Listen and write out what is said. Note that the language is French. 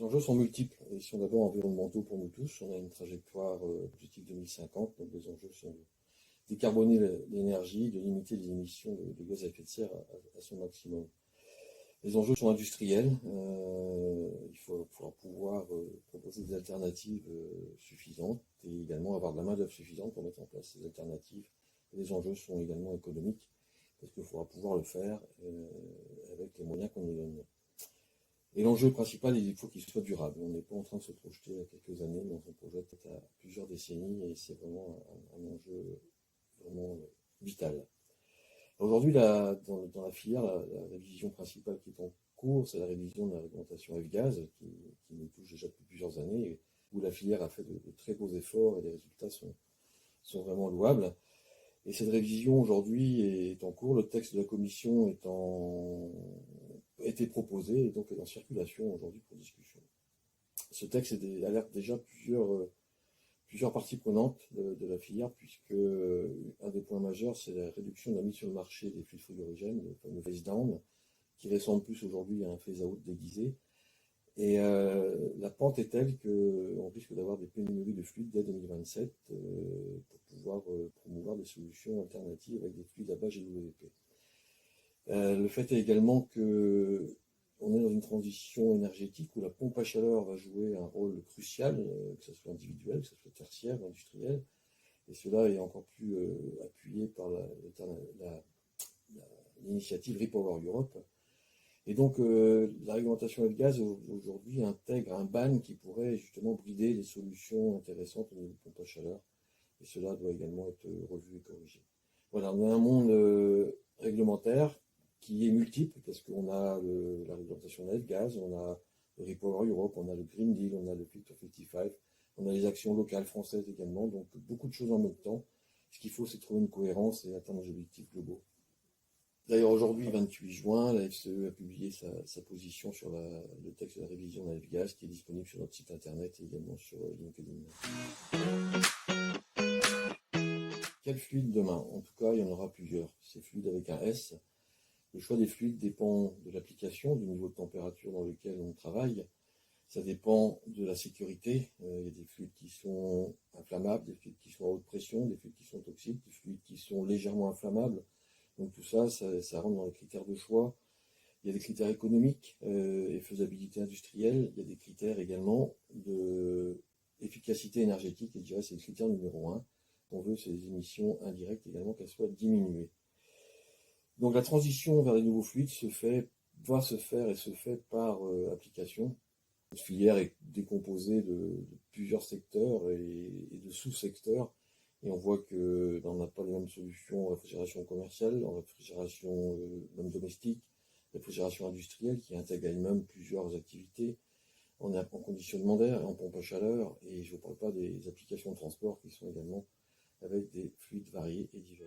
enjeux sont multiples et sont d'abord environnementaux pour nous tous. On a une trajectoire objectif 2050, donc les enjeux sont de décarboner l'énergie, de limiter les émissions de gaz à effet de serre à son maximum. Les enjeux sont industriels. Il faudra pouvoir proposer des alternatives suffisantes et également avoir de la main-d'œuvre suffisante pour mettre en place ces alternatives. Et les enjeux sont également économiques parce qu'il faudra pouvoir le faire avec les moyens qu'on nous donne. Et l'enjeu principal, il faut qu'il soit durable. On n'est pas en train de se projeter à quelques années, mais on se projette à plusieurs décennies et c'est vraiment un enjeu vraiment vital. Aujourd'hui, dans la filière, la révision principale qui est en cours, c'est la révision de la réglementation F-Gaz, qui nous touche déjà depuis plusieurs années, où la filière a fait de très beaux efforts et les résultats sont vraiment louables. Et cette révision aujourd'hui est en cours, le texte de la commission a été proposé et donc est en circulation aujourd'hui pour discussion. Ce texte alerte déjà plusieurs parties prenantes de la filière, puisque un des points majeurs, c'est la réduction de la mise sur le marché des fluides frigorigènes, le fameux phase-down, qui ressemble plus aujourd'hui à un phase-out déguisé. Et la pente est telle qu'on risque d'avoir des pénuries de fluides dès 2027 pour pouvoir promouvoir des solutions alternatives avec des fluides à base GWP. Le fait est également qu'on est dans une transition énergétique où la pompe à chaleur va jouer un rôle crucial, que ce soit individuel, que ce soit tertiaire, industriel, et cela est encore plus appuyé par l'initiative Repower Europe. Et donc la réglementation F-Gaz aujourd'hui intègre un ban qui pourrait justement brider les solutions intéressantes au niveau de pompe à chaleur, et cela doit également être revu et corrigé. Voilà, on a un monde réglementaire qui est multiple, parce qu'on a la réglementation de F-Gaz, on a le Repower Europe, on a le Green Deal, on a le Fit for 55, on a les actions locales françaises également, donc beaucoup de choses en même temps. Ce qu'il faut, c'est trouver une cohérence et atteindre nos objectifs globaux. D'ailleurs, aujourd'hui, 28 juin, la FCE a publié sa position sur le texte de la révision de la F-Gaz qui est disponible sur notre site internet et également sur LinkedIn. Quel fluide demain? En tout cas, il y en aura plusieurs. C'est fluide avec un S. Le choix des fluides dépend de l'application, du niveau de température dans lequel on travaille. Ça dépend de la sécurité. Il y a des fluides qui sont inflammables, des fluides qui sont à haute pression, des fluides qui sont toxiques, des fluides qui sont légèrement inflammables. Donc tout ça rentre dans les critères de choix. Il y a des critères économiques et faisabilité industrielle. Il y a des critères également d'efficacité énergétique. Et je dirais que c'est le critère numéro 1. On veut ces émissions indirectes également qu'elles soient diminuées. Donc la transition vers les nouveaux fluides va se faire et se fait par application. Cette filière est décomposée de plusieurs secteurs et de sous-secteurs. Et on voit qu'on n'a pas les mêmes solutions en réfrigération commerciale, en réfrigération même domestique, réfrigération industrielle qui intègre elle-même plusieurs activités, en conditionnement d'air, en pompe à chaleur, et je ne parle pas des applications de transport qui sont également avec des fluides variés et divers.